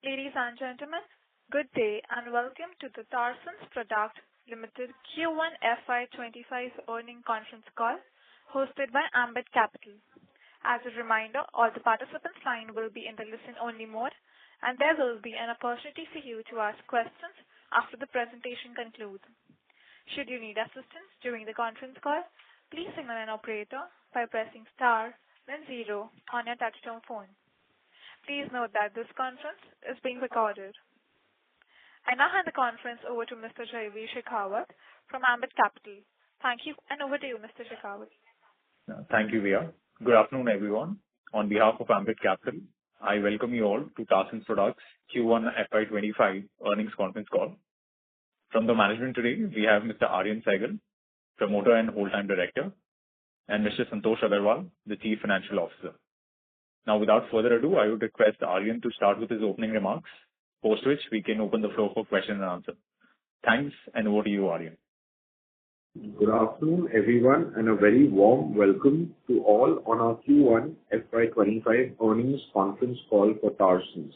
Ladies and gentlemen, good day and welcome to the Tarsons Products Limited Q1 FY25 earnings conference call hosted by Ambit Capital. As a reminder, all the participants' line will be in the listen-only mode, and there will be an opportunity for you to ask questions after the presentation concludes. Should you need assistance during the conference call, please signal an operator by pressing star then 0 on your touchtone phone. Please note that this conference is being recorded. I now hand the conference over to Mr. Jaiveer Shekhawat from Ambit Capital. Thank you, and over to you, Mr. Shekhawat. Thank you, Via. Good afternoon, everyone. On behalf of Ambit Capital, I welcome you all to Tarsons Products Q1 FY25 earnings conference call. From the management today, we have Mr. Aryan Sehgal, Promoter and Whole-Time Director, and Mr. Santosh Agarwal, the Chief Financial Officer. Now, without further ado, I would request Aryan to start with his opening remarks, post which we can open the floor for question and answer. Thanks, and over to you, Aryan. Good afternoon, everyone, and a very warm welcome to all on our Q1 FY25 earnings conference call for Tarsons.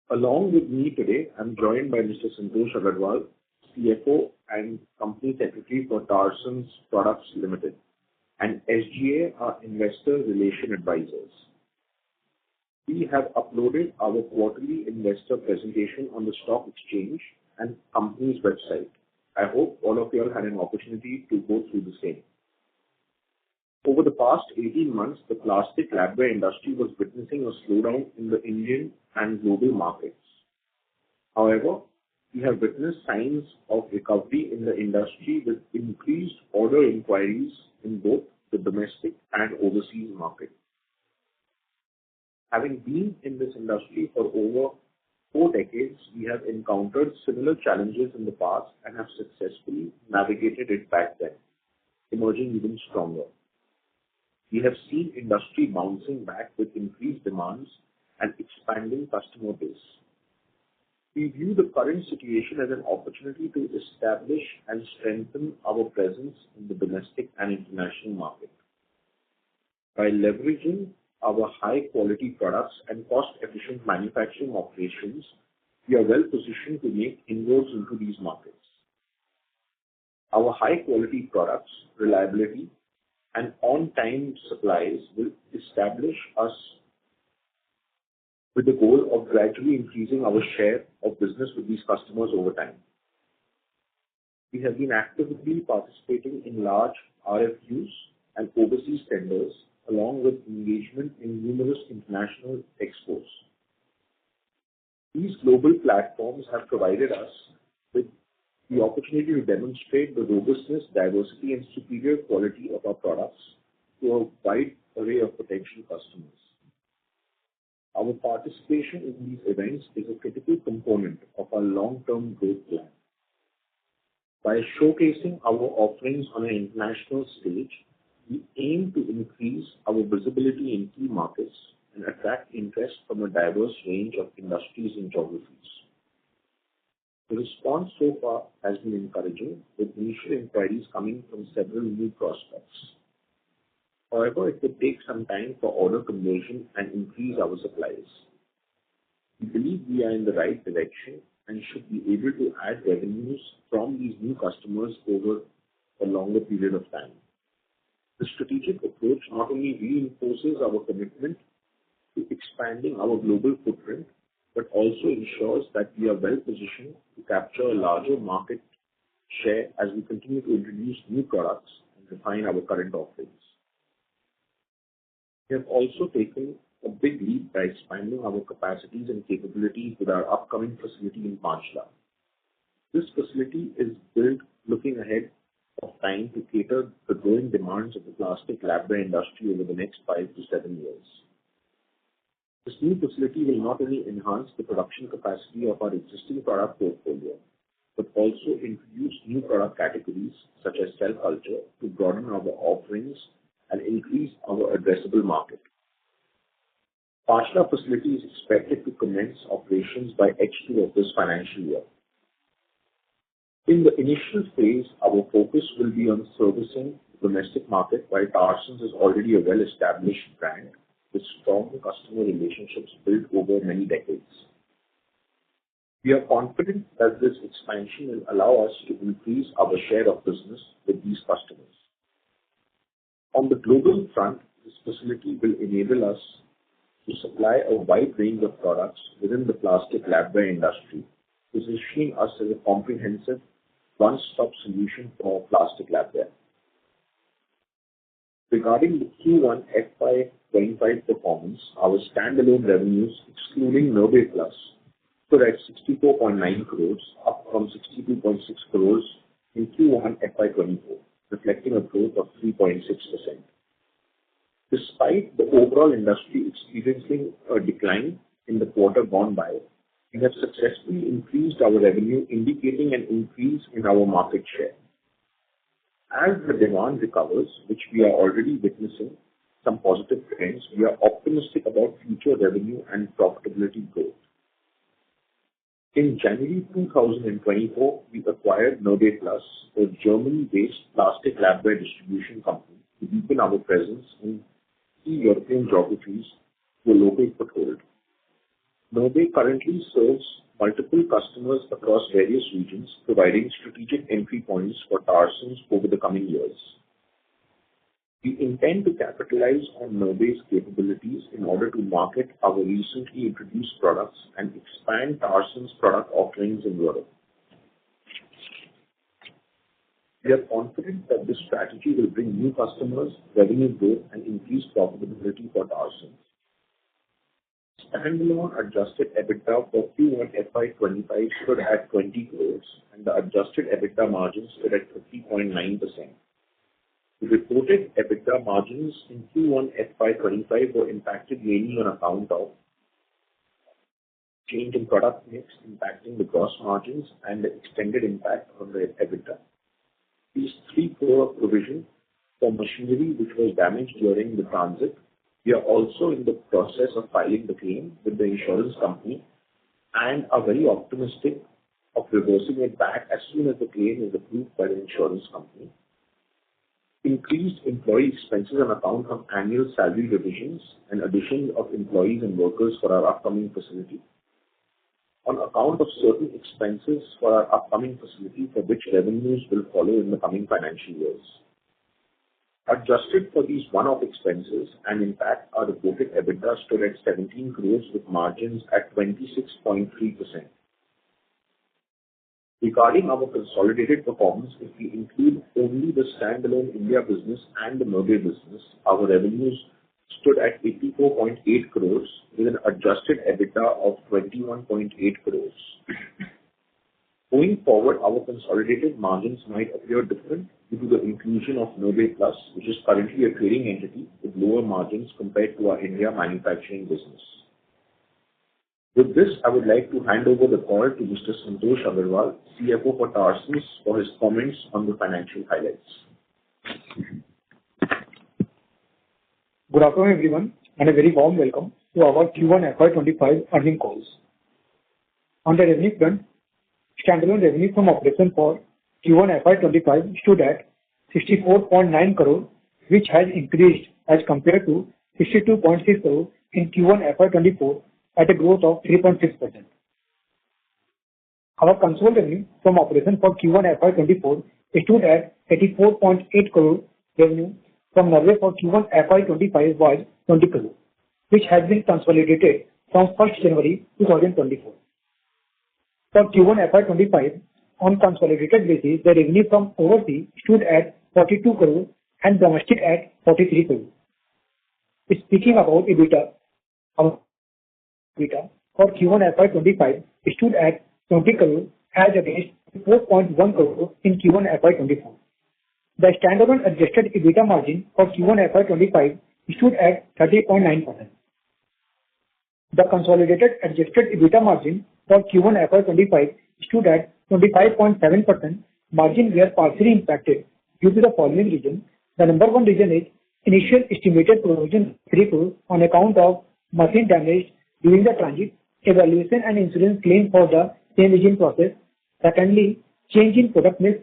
Along with me today, I'm joined by Mr. Santosh Agarwal, CFO and Company Secretary for Tarsons Products Limited, and SGA, our Investor Relation Advisors. We have uploaded our quarterly investor presentation on the stock exchange and company's website. I hope all of you all had an opportunity to go through the same. Over the past 18 months, the plastic labware industry was witnessing a slowdown in the Indian and global markets. However, we have witnessed signs of recovery in the industry with increased order inquiries in both the domestic and overseas market. Having been in this industry for over 4 decades, we have encountered similar challenges in the past and have successfully navigated it back then, emerging even stronger. We have seen industry bouncing back with increased demands and expanding customer base. We view the current situation as an opportunity to establish and strengthen our presence in the domestic and international market. By leveraging our high-quality products and cost-efficient manufacturing operations, we are well positioned to make inroads into these markets. Our high-quality products, reliability, and on-time supplies will establish us with the goal of gradually increasing our share of business with these customers over time. We have been actively participating in large RFQs and overseas tenders, along with engagement in numerous international expos. These global platforms have provided us with the opportunity to demonstrate the robustness, diversity, and superior quality of our products to a wide array of potential customers. Our participation in these events is a critical component of our long-term growth plan. By showcasing our offerings on an international stage, we aim to increase our visibility in key markets and attract interest from a diverse range of industries and geographies. The response so far has been encouraging, with initial inquiries coming from several new prospects. However, it will take some time for order conversion and increase our supplies. We believe we are in the right direction and should be able to add revenues from these new customers over a longer period of time. The strategic approach not only reinforces our commitment to expanding our global footprint, but also ensures that we are well positioned to capture a larger market share as we continue to introduce new products and refine our current offerings. We have also taken a big leap by expanding our capacities and capabilities with our upcoming facility in Panchla. This facility is built looking ahead of time to cater the growing demands of the plastic labware industry over the next 5 to 7 years. This new facility will not only enhance the production capacity of our existing product portfolio, but also introduce new product categories such as cell culture to broaden our offerings and increase our addressable market. Panchla facility is expected to commence operations by H2 of this financial year. In the initial phase, our focus will be on servicing the domestic market, while Tarsons is already a well-established brand with strong customer relationships built over many decades. We are confident that this expansion will allow us to increase our share of business with these customers. On the global front, this facility will enable us to supply a wide range of products within the plastic labware industry, positioning us as a comprehensive one-stop solution for plastic labware. Regarding the Q1 FY25 performance, our standalone revenues, excluding Nobel Plus, stood at 64.9 crores, up from 62.6 crores in Q1 FY24, reflecting a growth of 3.6%. Despite the overall industry experiencing a decline in the quarter gone by, we have successfully increased our revenue, indicating an increase in our market share. As the demand recovers, which we are already witnessing some positive trends, we are optimistic about future revenue and profitability growth. In January 2024, we acquired Nobel Plus, a Germany-based plastic labware distribution company, to deepen our presence in key European geographies to a local foothold. Nobel currently serves multiple customers across various regions, providing strategic entry points for Tarsons over the coming years. We intend to capitalize on Nobel's capabilities in order to market our recently introduced products and expand Tarsons' product offerings in Europe. We are confident that this strategy will bring new customers, revenue growth, and increased profitability for Tarsons. Standalone adjusted EBITDA for Q1 FY25 stood at 20 crores, and the adjusted EBITDA margin stood at 50.9%. The reported EBITDA margins in Q1 FY25 were impacted mainly on account of change in product mix impacting the gross margins and the extended impact on the EBITDA. These 3 crore provision for machinery which was damaged during the transit. We are also in the process of filing the claim with the insurance company and are very optimistic of reversing it back as soon as the claim is approved by the insurance company. Increased employee expenses on account of annual salary revisions and addition of employees and workers for our upcoming facility. On account of certain expenses for our upcoming facility for which revenues will follow in the coming financial years. Adjusted for these one-off expenses and impact, our reported EBITDA stood at 17 crores with margins at 26.3%. Regarding our consolidated performance, if we include only the standalone India business and the Nobel business, our revenues stood at 84.8 crores with an adjusted EBITDA of 21.8 crores. Going forward, our consolidated margins might appear different due to the inclusion of Nobel Plus, which is currently a trading entity with lower margins compared to our India manufacturing business. With this, I would like to hand over the call to Mr. Santosh Agarwal, CFO for Tarsons, for his comments on the financial highlights. Good afternoon, everyone, and a very warm welcome to our Q1 FY25 earnings calls. On the revenue front, standalone revenue from operation for Q1 FY25 stood at 64.9 crore, which has increased as compared to 62.6 crore in Q1 FY24 at a growth of 3.6%. Our consolidated revenue from operation for Q1 FY24 stood at 84.8 crore. Revenue from Norway for Q1 FY25 was 20 crore, which has been consolidated from 1st January 2024. For Q1 FY25, on consolidated basis, the revenue from overseas stood at 42 crore and domestic at 43 crore. Speaking about EBITDA, our EBITDA for Q1 FY25 stood at 20 crore as against 4.1 crore in Q1 FY24. The standalone adjusted EBITDA margin for Q1 FY25 stood at 30.9%. The consolidated adjusted EBITDA margin for Q1 FY25 stood at 25.7%. Margin were partially impacted due to the following reasons. The number one reason is initial estimated provision 3 crore on account of machine damage during the transit, evaluation and insurance claim for the same aging process. Secondly, change in product mix.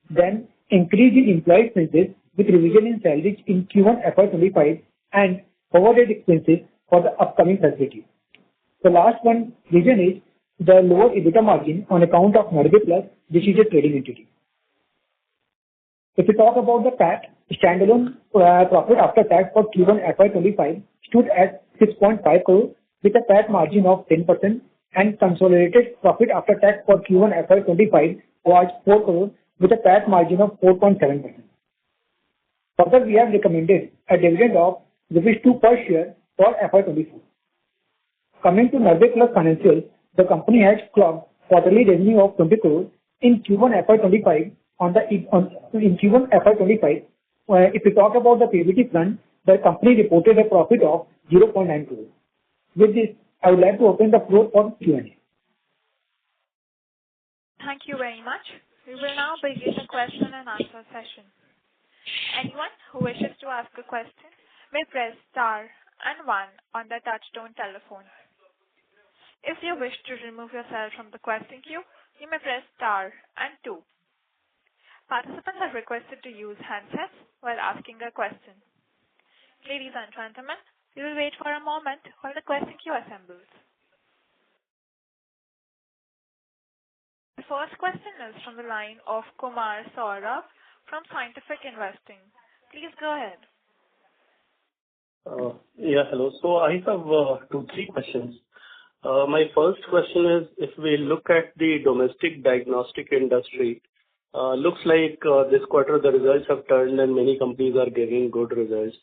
Then increase in employee expenses with revision in salaries in Q1 FY25 and overhead expenses for the upcoming facility. The last one reason is the lower EBITDA margin on account of Narve Plus, which is a trading entity. If we talk about the PAT, standalone profit after tax for Q1 FY25 stood at 6.5 crore with a PAT margin of 10%, and consolidated profit after tax for Q1 FY25 was 4 crore with a PAT margin of 4.7%. Further, we have recommended a dividend of Rs 2 per share for FY24. Coming to Narve Plus financials, the company has clocked quarterly revenue of 20 crore in Q1 FY25. In Q1 FY25, if we talk about the PBT front, the company reported a profit of 0.9 crore. With this, I would like to open the floor for Q&A. Thank you very much. We will now begin the question and answer session. Anyone who wishes to ask a question may press star and 1 on the touchtone telephone. If you wish to remove yourself from the question queue, you may press star and 2. Participants are requested to use handsets while asking a question. Ladies and gentlemen, we will wait for a moment while the question queue assembles. The first question is from the line of Kumar Saurabh from Scientific Investing. Please go ahead. Hello. So I have 2-3 questions. My first question is, if we look at the domestic diagnostic industry, looks like this quarter the results have turned and many companies are giving good results.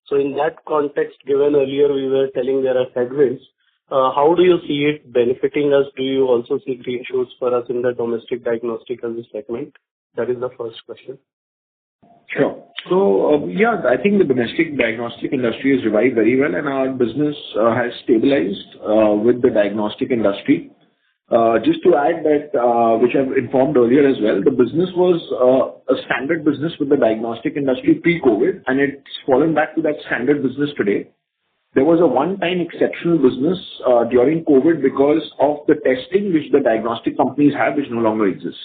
So in that context, given earlier we were telling there are headwinds, how do you see it benefiting us? Do you also see green shoots for us in the domestic diagnostic as a segment? That is the first question. Sure. So, I think the domestic diagnostic industry has revived very well, and our business has stabilized with the diagnostic industry. Just to add that, which I've informed earlier as well, the business was a standard business with the diagnostic industry pre-COVID, and it's fallen back to that standard business today. There was a one-time exceptional business during COVID because of the testing which the diagnostic companies have, which no longer exists.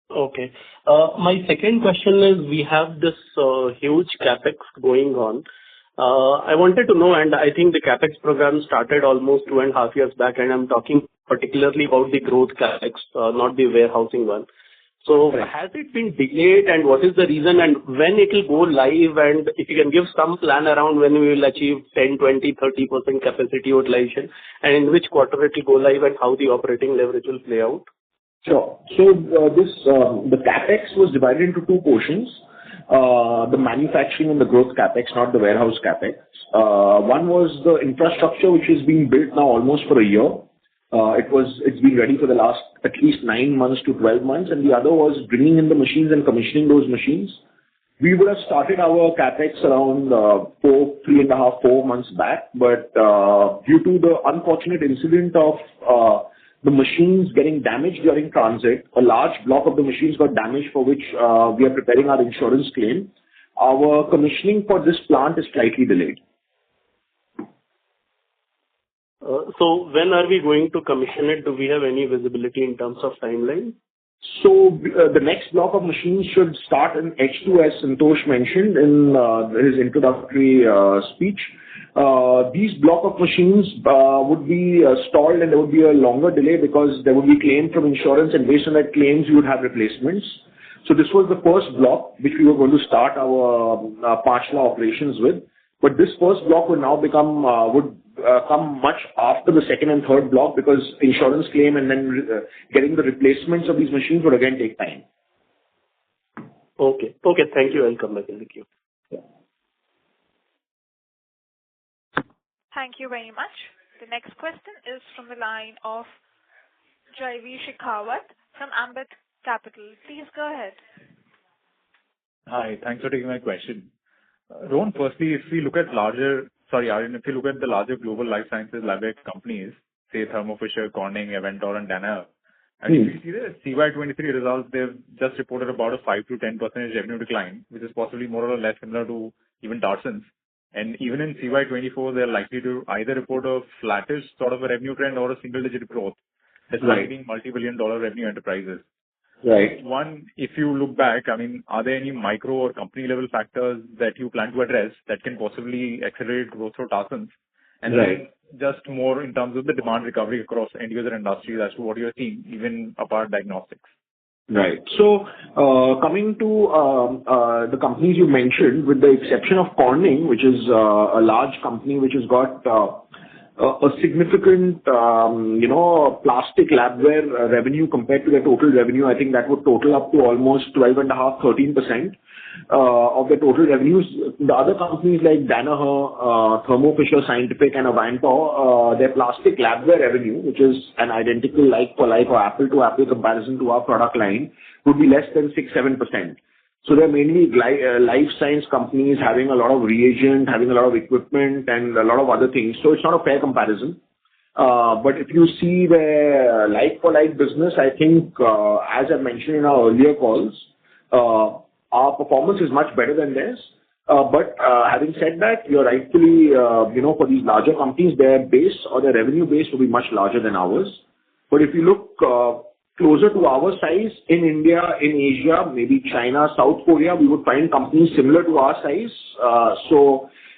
Okay. My second question is, we have this huge capex going on. I wanted to know, and I think the capex program started almost 2.5 years back, and I'm talking particularly about the growth capex, not the warehousing one. So has it been delayed, and what is the reason, and when it will go live, and if you can give some plan around when we will achieve 10, 20, 30% capacity utilization, and in which quarter it will go live, and how the operating leverage will play out? Sure. So the capex was divided into 2 portions. The manufacturing and the growth capex, not the warehouse capex. One was the infrastructure, which is being built now almost for a year. It's been ready for the last at least 9 months to 12 months, and the other was bringing in the machines and commissioning those machines. We would have started our capex around 3.5, 4 months back, but due to the unfortunate incident of the machines getting damaged during transit, a large block of the machines got damaged, for which we are preparing our insurance claim. Our commissioning for this plant is slightly delayed. So when are we going to commission it? Do we have any visibility in terms of timeline? So the next block of machines should start in H2, as Santosh mentioned in his introductory speech. These block of machines would be stalled, and there would be a longer delay because there would be claim from insurance, and based on that claims, you would have replacements. So this was the first block which we were going to start our Pachla operations with. But this first block will now come much after the second and third block, because insurance claim and then getting the replacements of these machines would again take time. Okay. Thank you. I'll come back in the queue. Yeah. Thank you very much. The next question is from the line of Jaivi Shekhawat from Ambit Capital. Please go ahead. Hi, thanks for taking my question. Rohan, firstly, if you look at the larger global life sciences lab companies, say Thermo Fisher, Corning, Aventor, and Danaher, and if you see the CY23 results, they've just reported about a 5 to 10% revenue decline, which is possibly more or less similar to even Tarsons. And even in CY24, they're likely to either report a flattish sort of a revenue trend or a single-digit growth, despite being multi-billion-dollar revenue enterprises. Right. One, if you look back, I mean, are there any micro or company level factors that you plan to address that can possibly accelerate growth for Tarsons? And Right. then just more in terms of the demand recovery across end user industries as to what you're seeing, even apart diagnostics. Right. So, coming to the companies you mentioned, with the exception of Corning, which is a large company which has got a significant, plastic labware revenue compared to their total revenue, I think that would total up to almost 12.5%-13% of the total revenues. The other companies like Danaher, Thermo Fisher Scientific and Avantor, their plastic labware revenue, which is an identical like for like or apple to apple comparison to our product line, would be less than 6-7%. So they're mainly life science companies having a lot of reagent, having a lot of equipment and a lot of other things. So it's not a fair comparison. But if you see the like for like business, I think, as I mentioned in our earlier calls, our performance is much better than theirs. But having said that, you're rightfully, for these larger companies, their base or their revenue base will be much larger than ours. But if you look closer to our size in India, in Asia, maybe China, South Korea, we would find companies similar to our size.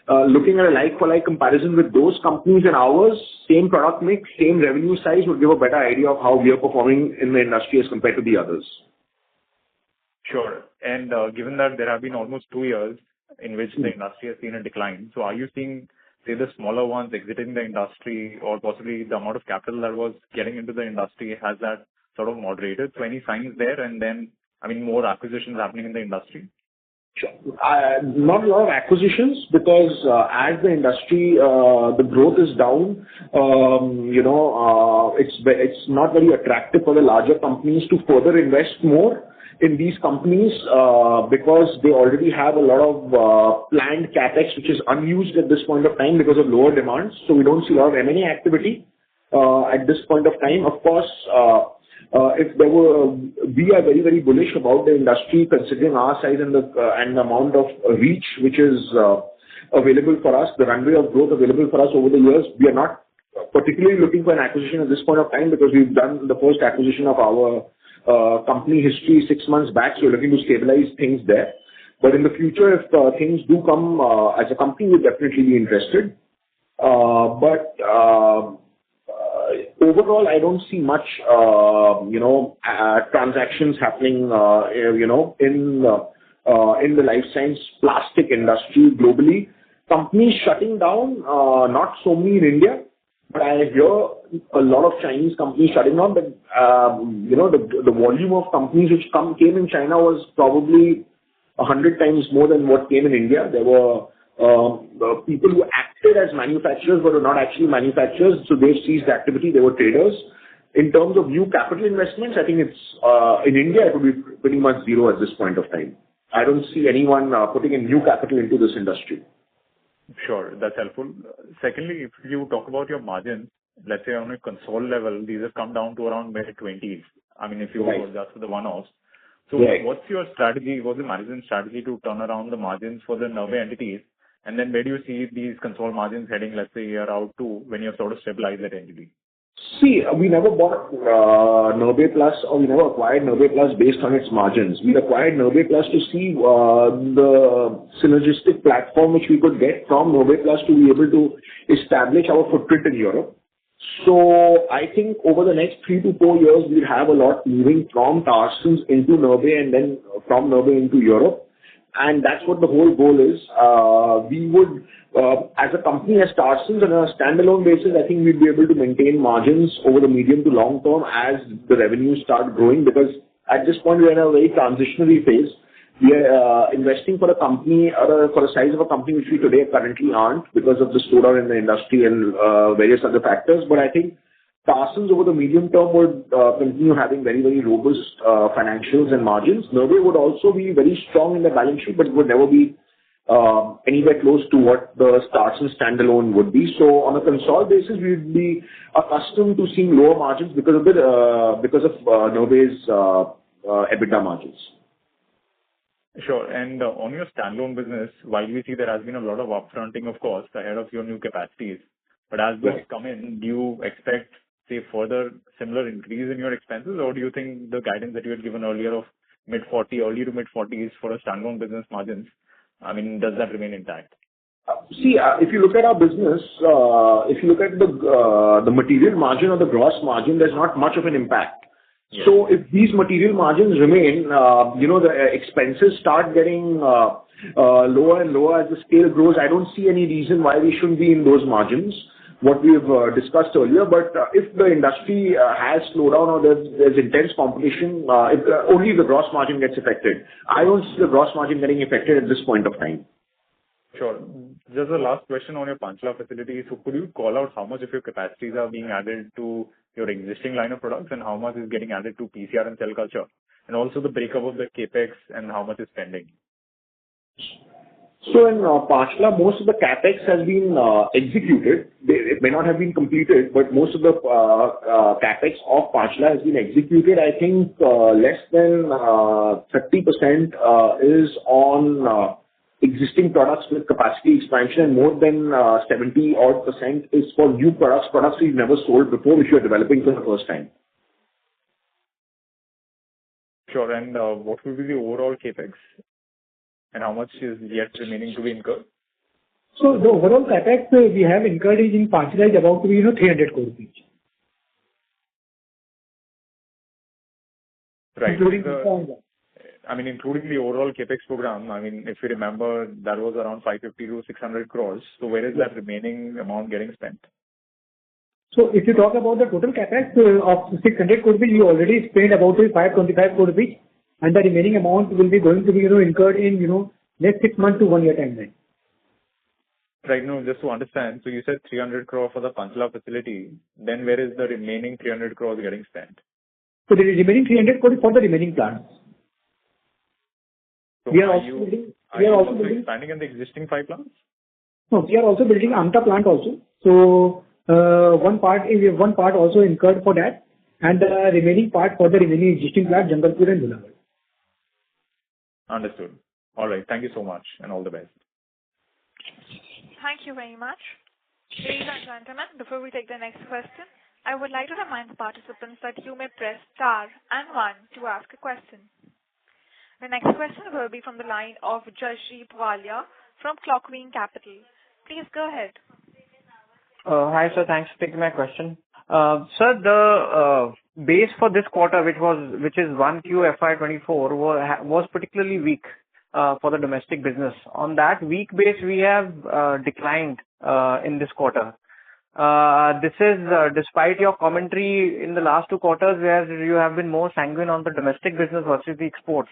Looking at a like-for-like comparison with those companies and ours, same product mix, same revenue size would give a better idea of how we are performing in the industry as compared to the others. Sure. And given that there have been almost 2 years in which the industry has seen a decline, so are you seeing, say, the smaller ones exiting the industry, or possibly the amount of capital that was getting into the industry, has that sort of moderated? So any signs there, and then, I mean, more acquisitions happening in the industry? Sure. Not a lot of acquisitions because as the industry, the growth is down, it's not very attractive for the larger companies to further invest more in these companies because they already have a lot of planned capex which is unused at this point of time because of lower demands. So we don't see a lot of M&A activity at this point of time. Of course, we are very, very bullish about the industry considering our size and the amount of reach which is available for us, the runway of growth available for us over the years. We are not particularly looking for an acquisition at this point of time because we've done the first acquisition of our company history 6 months back, so we're looking to stabilize things there. But in the future, if things do come as a company, we'll definitely be interested. But overall, I don't see much, transactions happening, in the life science plastic industry globally. Companies shutting down, not so many in India, but I hear a lot of Chinese companies shutting down. But the volume of companies which came in China was probably 100 times more than what came in India. There were people who acted as manufacturers but were not actually manufacturers, so they ceased activity. They were traders. In terms of new capital investments, I think it's in India it would be pretty much zero at this point of time. I don't see anyone putting in new capital into this industry. Sure, that's helpful. Secondly, if you talk about your margins, let's say on a console level, these have come down to around mid-20s. I mean, if you adjust for the one-offs. So what's your strategy, what's the management strategy to turn around the margins for the Nurbe entities? And then where do you see these console margins heading, let's say, a year out to when you sort of stabilize that entity? See, we never bought Nurbe Plus, or we never acquired Nurbe Plus based on its margins. We acquired Nurbe Plus to see the synergistic platform which we could get from Nurbe Plus to be able to establish our footprint in Europe. So I think over the next 3 to 4 years, we'll have a lot moving from Tarsons into Nurbe and then from Nurbe into Europe. And that's what the whole goal is. We would, as a company, as Tarsons, on a standalone basis, I think we'd be able to maintain margins over the medium to long term as the revenues start growing, because at this point we're in a very transitionary phase. We are investing for a company or for the size of a company which we today currently aren't because of the slowdown in the industry and various other factors. But I think Tarsons over the medium term would continue having very, very robust financials and margins. Nurbe would also be very strong in the balance sheet, but it would never be anywhere close to what the Tarsons standalone would be. So on a consolidated basis, we would be accustomed to seeing lower margins because of Nurbe's EBITDA margins. Sure. And on your standalone business, while we see there has been a lot of upfronting, of course, ahead of your new capacities, but as those come in, do you expect say, further similar increase in your expenses, or do you think the guidance that you had given earlier of mid-40, early to mid-40s for a standalone business margins, I mean, does that remain intact? See, if you look at our business, if you look at the material margin or the gross margin, there's not much of an impact. Yes. So if these material margins remain, the expenses start getting lower and lower as the scale grows, I don't see any reason why we shouldn't be in those margins, what we've discussed earlier. But if the industry has slowed down or there's intense competition, only the gross margin gets affected. I don't see the gross margin getting affected at this point of time. Sure. Just a last question on your Panchla facility. So could you call out how much of your capacities are being added to your existing line of products and how much is getting added to PCR and cell culture? And also the breakup of the CapEx and how much is pending? So in Panchla, most of the CapEx has been executed. It may not have been completed, but most of the CapEx of Panchla has been executed. I think less than 30% is on existing products with capacity expansion, and more than 70% is for new products we've never sold before, which we are developing for the first time. Sure. And what will be the overall CapEx? And how much is yet remaining to be incurred? So the overall CapEx we have incurred is in Panchla is about to be 300 crore rupees. Right. Including including the overall CapEx program, I mean, if you remember, that was around 550 to 600 crores. So where is that remaining amount getting spent? So if you talk about the total CapEx of 600 crore rupees, we already spent about 525 crore rupees, and the remaining amount will be going to be incurred in next 6 months to 1 year timeline. Right. No, just to understand. So you said 300 crore for the Panchla facility. Then where is the remaining 300 crores getting spent? So the remaining 300 crore is for the remaining plants. So we are also expanding in the existing 5 plants? No, we are also building Amta plant also. So one part also incurred for that, and the remaining part for the remaining existing plant, Jangalpur and Dhulawad. Understood. All right. Thank you so much, and all the best. Thank you very much. Ladies and gentlemen, before we take the next question, I would like to remind the participants that you may press star and 1 to ask a question. The next question will be from the line of Jasdeep Walia from Clockvine Capital. Please go ahead. Hi, sir. Thanks for taking my question. Sir, the base for this quarter, which is 1Q FY24, was particularly weak for the domestic business. On that weak base, we have declined in this quarter. This is despite your commentary in the last 2 quarters, where you have been more sanguine on the domestic business versus the exports.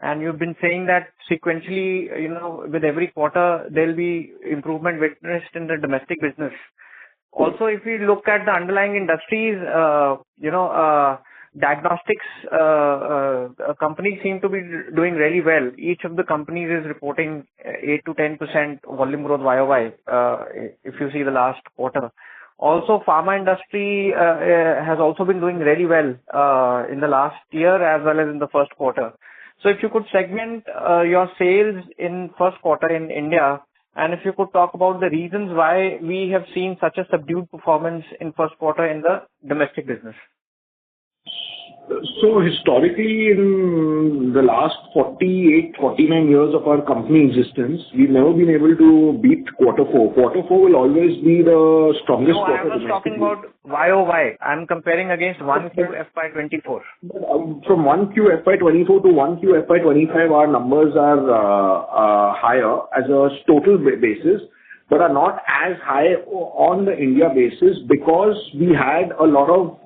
And you've been saying that sequentially, with every quarter, there'll be improvement witnessed in the domestic business. Also, if we look at the underlying industries, diagnostics companies seem to be doing really well. Each of the companies is reporting 8 to 10% volume growth YOY, if you see the last quarter. Also, pharma industry has also been doing really well in the last year as well as in the first quarter. So if you could segment your sales in first quarter in India, and if you could talk about the reasons why we have seen such a subdued performance in first quarter in the domestic business. So historically, in the last 48, 49 years of our company existence, we've never been able to beat quarter 4. Quarter 4 will always be the strongest quarter. No, I was talking about YOY. I'm comparing against 1Q FY24. From 1Q FY24 to 1Q FY25, our numbers are higher as a total basis, but are not as high on the India basis because we had a lot of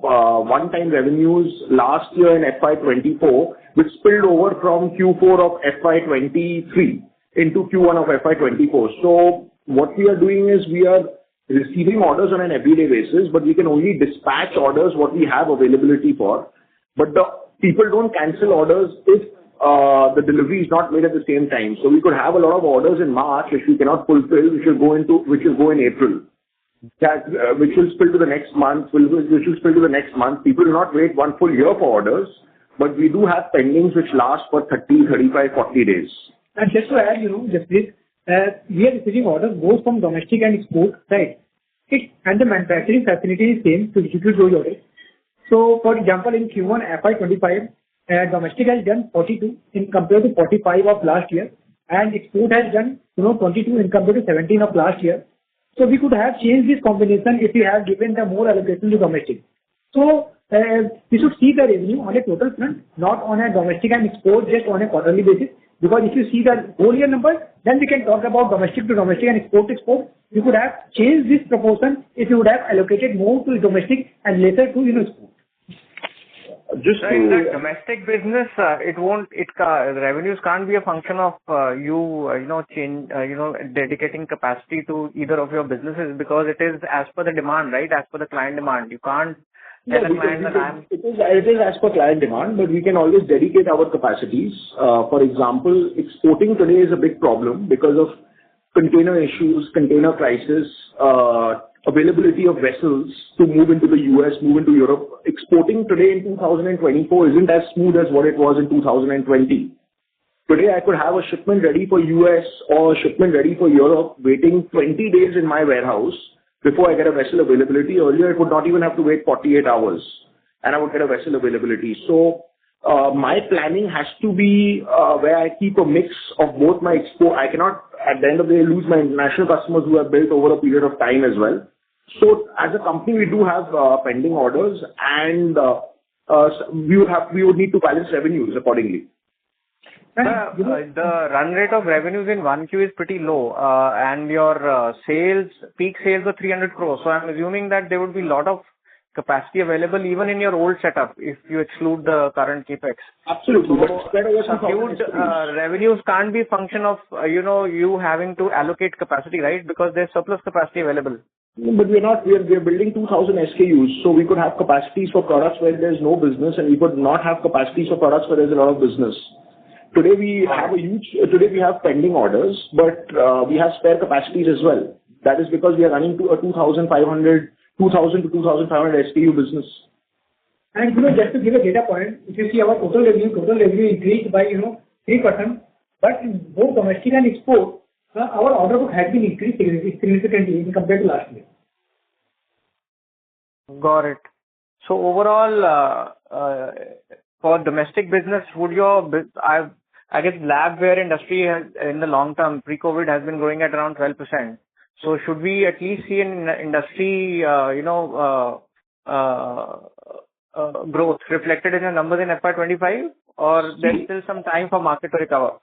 one-time revenues last year in FY24, which spilled over from Q4 of FY23 into Q1 of FY24. So what we are doing is we are receiving orders on an everyday basis, but we can only dispatch orders what we have availability for. But the people don't cancel orders if the delivery is not made at the same time. So we could have a lot of orders in March which we cannot fulfill, which will go in April. Which will spill to the next month, which will spill to the next month. People will not wait 1 full year for orders, but we do have pendings which last for 30, 35, 40 days. And just to add, just please, we are receiving orders both from domestic and export side. and the manufacturing facility is same to execute those orders. So, for example, in Q1 FY25, domestic has done 42 in compared to 45 of last year, and export has done 22 in compared to 17 of last year. So we could have changed this combination if we have given the more allocation to domestic. So we should see the revenue on a total front, not on a domestic and export just on a quarterly basis. Because if you see the whole year number, then we can talk about domestic to domestic and export to export. We could have changed this proportion if you would have allocated more to domestic and later to export. Just in the domestic business, the revenues can't be a function of dedicating capacity to either of your businesses, because it is as per the demand, right? As per the client demand. You can't tell the client that it is as per client demand, but we can always dedicate our capacities. For example, exporting today is a big problem because of container issues, container crisis, availability of vessels to move into the US, move into Europe. Exporting today in 2024 isn't as smooth as what it was in 2020. Today I could have a shipment ready for US or a shipment ready for Europe waiting 20 days in my warehouse before I get a vessel availability. Earlier it would not even have to wait 48 hours and I would get a vessel availability. So my planning has to be where I keep a mix of both my export. I cannot at the end of the day lose my international customers who have built over a period of time as well. So as a company, we do have pending orders, and we would need to balance revenues accordingly. The run rate of revenues in 1Q is pretty low, and your peak sales are 300 crores. So I'm assuming that there would be a lot of capacity available even in your old setup if you exclude the current capex. Absolutely. So revenues can't be a function of you having to allocate capacity, right? Because there's surplus capacity available. But we're not. We're building 2,000 SKUs, so we could have capacities for products where there's no business, and we could not have capacities for products where there's a lot of business. Today we have pending orders, but we have spare capacities as well. That is because we are running to a 2,000 to 2,500 SKU business. And just to give a data point, if you see our total revenue increased by 3%, but in both domestic and export, our order book has been increased significantly compared to last year. Got it. So overall, for domestic business, I guess labware industry in the long term, pre-COVID has been growing at around 12%. So should we at least see an industry, growth reflected in the numbers in FY25, or there's still some time for market to recover?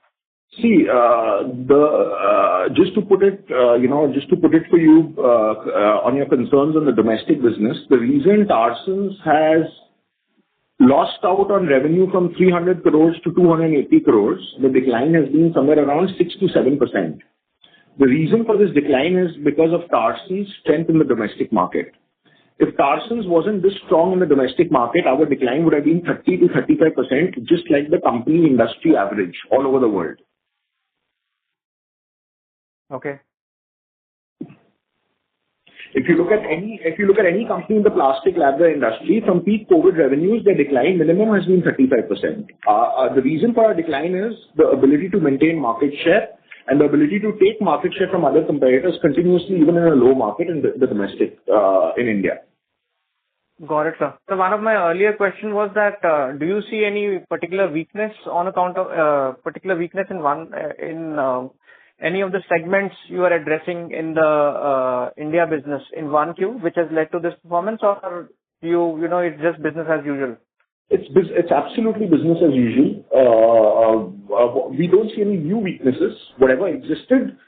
See, just to put it for you on your concerns on the domestic business, the reason Tarsons has lost out on revenue from 300 crores to 280 crores, the decline has been somewhere around 6 to 7%. The reason for this decline is because of Tarsons' strength in the domestic market. If Tarsons wasn't this strong in the domestic market, our decline would have been 30 to 35%, just like the company industry average all over the world. Okay. If you look at any company in the plastic labware industry, from peak COVID revenues, their decline minimum has been 35%. The reason for our decline is the ability to maintain market share and the ability to take market share from other competitors continuously, even in a low market in the domestic in India. Got it, sir. So one of my earlier questions was that do you see any particular weakness on account of in any of the segments you are addressing in the India business in 1Q, which has led to this performance, or it's just business as usual? It's absolutely business as usual. We don't see any new weaknesses. Whatever existed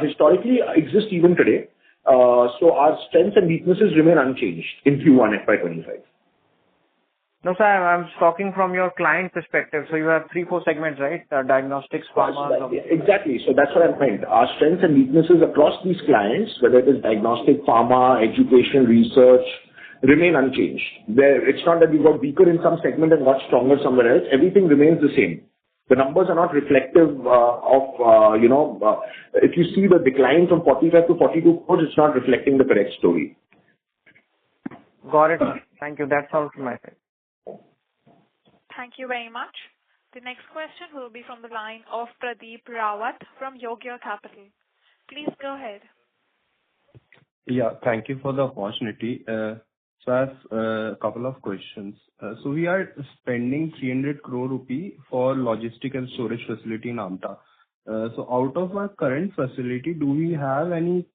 historically exists even today. So our strengths and weaknesses remain unchanged in Q1 FY25. No, sir, I'm talking from your client perspective. So you have 3-4 segments, right? Diagnostics, pharma. Exactly. So that's what I meant. Our strengths and weaknesses across these clients, whether it is diagnostic, pharma, education, research, remain unchanged. It's not that we got weaker in some segment and got stronger somewhere else. Everything remains the same. The numbers are not reflective if you see the decline from 45 to 42 crores, it's not reflecting the correct story. Got it. Thank you. That's all from my side. Thank you very much. The next question will be from the line of Pradeep Rawat from Yogya Capital. Please go ahead. Yeah, thank you for the opportunity. So I have a couple of questions. So we are spending 300 crore rupee for logistic and storage facility in Amta. So out of our current facility, do we have any